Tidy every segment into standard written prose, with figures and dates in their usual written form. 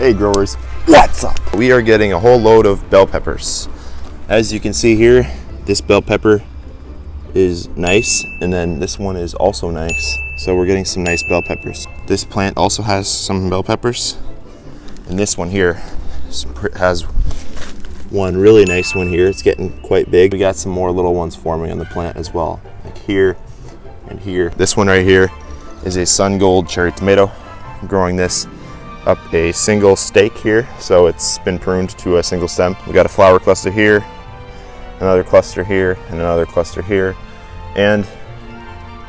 Hey growers, what's up? We are getting a whole load of bell peppers. As you can see here, this bell pepper is nice, and then this one is also nice. So we're getting some nice bell peppers. This plant also has some bell peppers, and this one here has one really nice one here. It's getting quite big. We got some more little ones forming on the plant as well, like here and here. This one right here is a sun gold cherry tomato. I'm growing this up a single stake here, so it's been pruned to a single stem. We got a flower cluster here, another cluster here, and another cluster here, and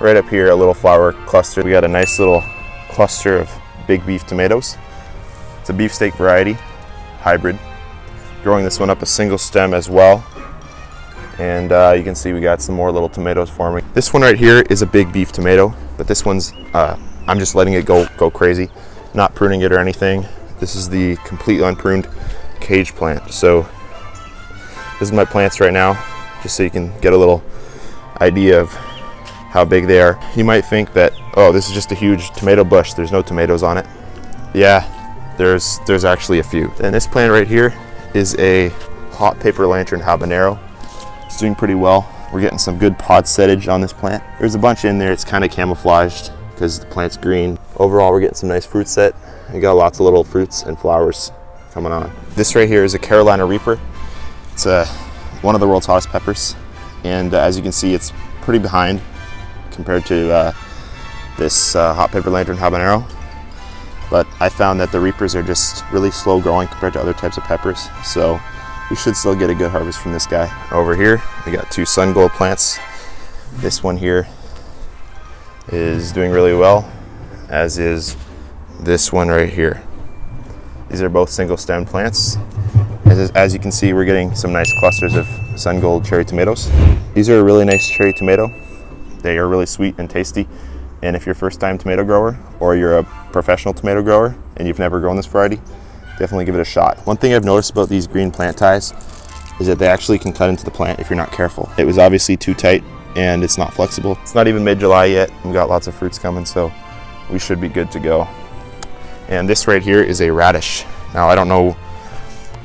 right up here a little flower cluster. We got a nice little cluster of big beef tomatoes. It's a beefsteak variety, hybrid. Growing this one up a single stem as well, and you can see we got some more little tomatoes forming. This one right here is a big beef tomato, but this one's I'm just letting it go crazy, not pruning it or anything. This is the completely unpruned cage plant. So this is my plants right now, just so you can get a little idea of how big they are. You might think that, oh, this is just a huge tomato bush, there's no tomatoes on it. Yeah, there's actually a few. And this plant right here is a hot paper lantern habanero. It's doing pretty well. We're getting some good pod settage on this plant. There's a bunch in there, it's kind of camouflaged because the plant's green. Overall, we're getting some nice fruit set. We got lots of little fruits and flowers coming on. This right here is a Carolina Reaper. It's one of the world's hottest peppers. And as you can see, it's pretty behind compared to this hot paper lantern habanero. But I found that the Reapers are just really slow growing compared to other types of peppers. So we should still get a good harvest from this guy. Over here, we got two sun gold plants. This one here is doing really well, as is this one right here. These are both single stem plants. As you can see, we're getting some nice clusters of sun gold cherry tomatoes. These are a really nice cherry tomato. They are really sweet and tasty. And if you're a first-time tomato grower, or you're a professional tomato grower and you've never grown this variety, definitely give it a shot. One thing I've noticed about these green plant ties is that they actually can cut into the plant if you're not careful. It was obviously too tight and it's not flexible. It's not even mid-July yet. We've got lots of fruits coming, so we should be good to go. And this right here is a radish. Now I don't know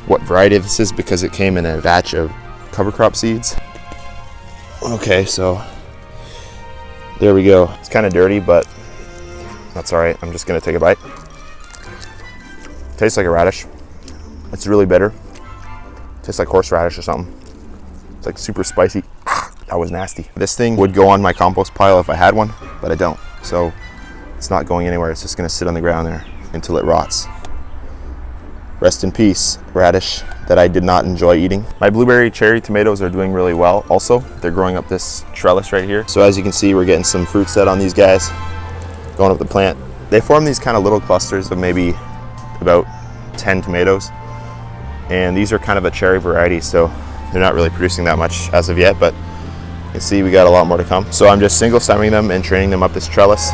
what variety this is because it came in a batch of cover crop seeds. Okay, so there we go. It's kind of dirty, but that's all right. I'm just gonna take a bite. Tastes like a radish. It's really bitter. Tastes like horseradish or something. It's like super spicy. That was nasty. This thing would go on my compost pile if I had one, but I don't. So it's not going anywhere. It's just gonna sit on the ground there until it rots. Rest in peace, radish that I did not enjoy eating. My blueberry cherry tomatoes are doing really well also. They're growing up this trellis right here. So as you can see, we're getting some fruit set on these guys, going up the plant. They form these kind of little clusters of maybe about 10 tomatoes. And these are kind of a cherry variety, so they're not really producing that much as of yet, but you can see we got a lot more to come. So I'm just single stemming them and training them up this trellis.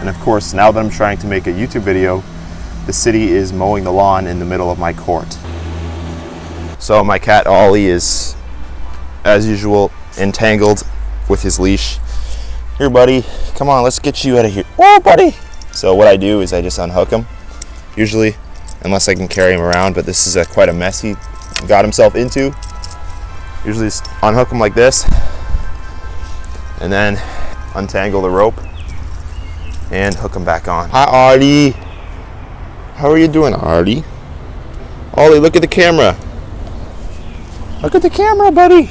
And of course, now that I'm trying to make a YouTube video, the city is mowing the lawn in the middle of my court. So my cat Ollie is, as usual, entangled with his leash. Here, buddy, come on, let's get you out of here. Oh, buddy. So what I do is I just unhook him, usually, unless I can carry him around, but this is quite a mess he got himself into. Usually just unhook him like this, and then untangle the rope and hook him back on. Hi, Artie. How are you doing, Artie? Ollie, look at the camera. Look at the camera, buddy.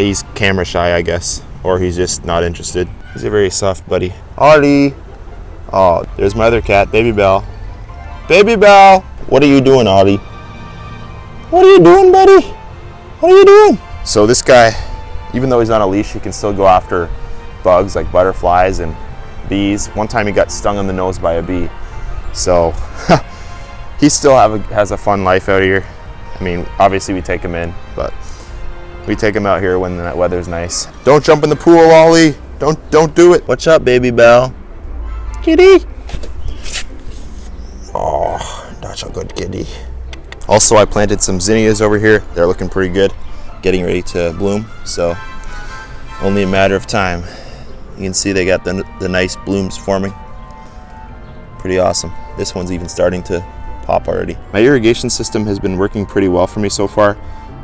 He's camera shy, I guess, or he's just not interested. He's a very soft buddy. Ollie. Oh, there's my other cat, Baby Bell. Baby Bell. What are you doing, Ollie? What are you doing, buddy? What are you doing? So this guy, even though he's on a leash, he can still go after bugs like butterflies and bees. One time he got stung on the nose by a bee. So he still has a fun life out here. I mean, obviously we take him in, but we take him out here when the weather's nice. Don't jump in the pool, Ollie. Don't do it. What's up, Baby Bell? Kitty. Oh, that's a good kitty. Also, I planted some zinnias over here. They're looking pretty good, getting ready to bloom. So only a matter of time. You can see they got the nice blooms forming. Pretty awesome. This one's even starting to pop already. My irrigation system has been working pretty well for me so far.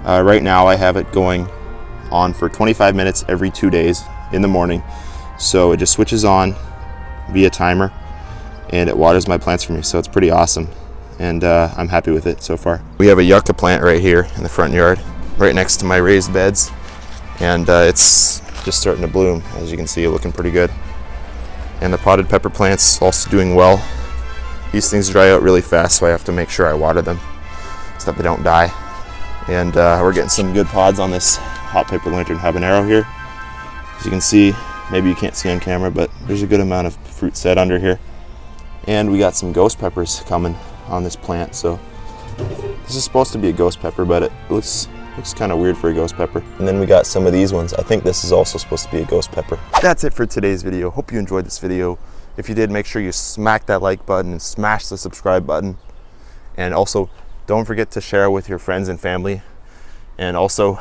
Right now I have it going on for 25 minutes every 2 days in the morning. So it just switches on via timer and it waters my plants for me. So it's pretty awesome. And I'm happy with it so far. We have a yucca plant right here in the front yard, right next to my raised beds. And it's just starting to bloom. As you can see, looking pretty good. And the potted pepper plant's also doing well. These things dry out really fast, so I have to make sure I water them so that they don't die. And we're getting some good pods on this hot pepper lantern habanero here. As you can see, maybe you can't see on camera, but there's a good amount of fruit set under here. And we got some ghost peppers coming on this plant. So this is supposed to be a ghost pepper, but it looks kind of weird for a ghost pepper. And then we got some of these ones. I think this is also supposed to be a ghost pepper. That's it for today's video. Hope you enjoyed this video. If you did, make sure you smack that like button and smash the subscribe button. And also, don't forget to share with your friends and family. And also,